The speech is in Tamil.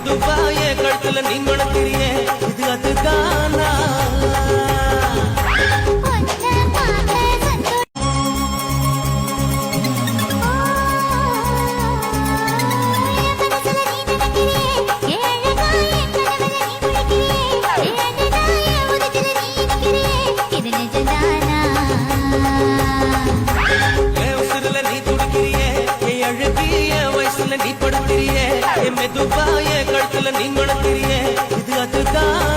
மெதுவாய கழுத்துல நீ மணக்கிறியே இது அதுதானா நீ படுத்திரியே மெதுவாய கழுத்துல நீ மணக்கிறியே இது அதுதான்